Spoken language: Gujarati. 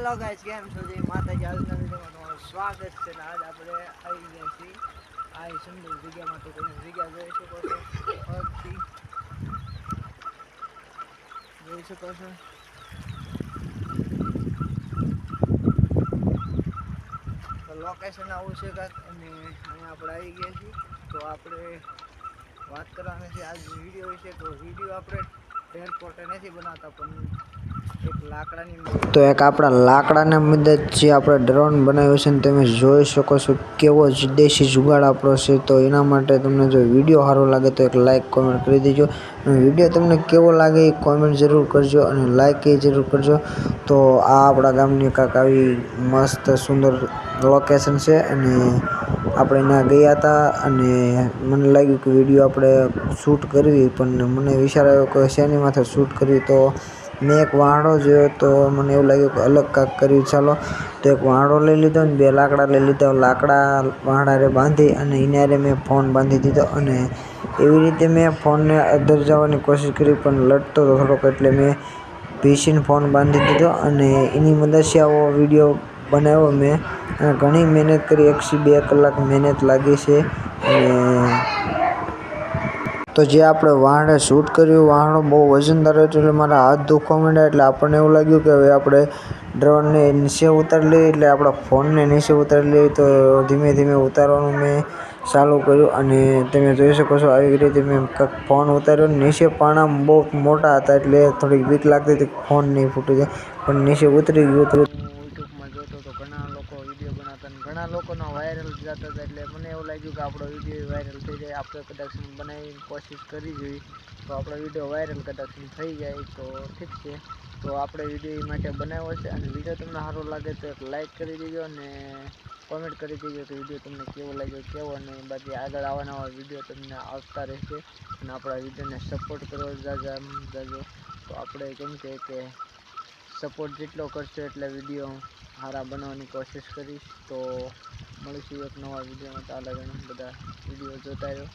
हेलो गाइस केम છો જય માતાજી આજના વિડિયોમાં તમારું સ્વાગત છે ને આજ આપણે આવી ગયા છીએ આ સુંદર જગ્યામાં તો તમે જગ્યા જોઈ શકો છો ફરતી જોઈ શકો છો તો લોકેશન આવું છે કાંઈક અને અહીંયા આપણે આવી ગયા છીએ તો આપણે વાત કરવાની છે આજ વિડીયો વિશે તો વિડીયો આપણે એરપોર્ટે નથી બનાવતા પણ તો એક આપણા લાકડાના મુદ્દે જે આપણે ડ્રોન બનાવ્યું છે ને તમે જોઈ શકો છો કેવો જ દેશી જુગાડ આપણો છે તો એના માટે તમને જો વિડીયો સારો લાગે તો એક લાઇક કોમેન્ટ કરી દેજો અને વિડીયો તમને કેવો લાગે એ કોમેન્ટ જરૂર કરજો અને લાઇક એ જરૂર કરજો તો આ આપણા ગામની કાંઈક આવી મસ્ત સુંદર લોકેશન છે અને આપણે ત્યાં ગયા હતા અને મને લાગ્યું કે વિડીયો આપણે શૂટ કરવી પણ મને વિચાર આવ્યો કે શેની માથે શૂટ કરવી તો મેં એક વાંડો જોયો તો મને એવું લાગ્યું કે અલગ કાંઈક કર્યું ચાલો તો એક વાંડો લઈ લીધો ને 2 લાકડા લઈ લીધા લાકડા વાંડારે બાંધી અને એને મેં ફોન બાંધી દીધો અને એવી રીતે મેં ફોનને અંદર જવાની કોશિશ કરી પણ લડતો હતો થોડોક એટલે મેં પીસીને ફોન બાંધી દીધો અને એની મદદથી આવો વિડીયો બનાવ્યો મેં અને ઘણી મહેનત કરી 1 થી 2 કલાક મહેનત લાગી છે અને તો જે આપણે વાંડે શૂટ કર્યું વાંડો બહુ વજનદાર હતો એટલે મારા હાથ દુખવા માંડ્યા એટલે આપણને એવું લાગ્યું કે હવે આપણે ડ્રોનને નીચે ઉતારી લઈએ એટલે આપણા ફોનને નીચે ઉતારી લઈએ તો ધીમે ધીમે ઉતારવાનું મેં ચાલુ કર્યું અને તમે જોઈ શકો છો આવી રીતે મેં ફોન ઉતાર્યો નીચે પાણા બહુ મોટા હતા એટલે થોડીક બીક લાગતી હતી ફોન નહીં ફૂટી જાય પણ નીચે ઉતરી ગયું યુટ્યુબમાં જોતો તો ઘણા લોકો વિડીયો બનાવતા અને ઘણા લોકોના વાયરલ જતા હતા એટલે મને એવું લાગ્યું કે આપણો વિડીયો વાયરલ થઈ જાય આપણે કદાચ બનાવીને કોશિશ કરી જોઈએ તો આપણો વિડીયો વાયરલ કદાચ થઈ જાય તો ઠીક છે તો આપણે વિડીયો એ માટે બનાવ્યો છે અને વિડીયો તમને સારો લાગે તો એક લાઇક કરી દેજો અને કોમેન્ટ કરી દેજો કે વિડીયો તમને કેવો લાગ્યો કેવો નહીં બાકી આગળ આવા વિડીયો તમને આવતા રહેશે અને આપણા વિડીયોને સપોર્ટ કરો જાજો તો આપણે કેમ કે સપોર્ટ જેટલો કરશો એટલે વિડીયો સારા બનાવવાની કોશિશ કરીશ તો મળીશું એક નવા વિડીયોમાં ચાલે બધા વિડીયો જોતા રહ્યો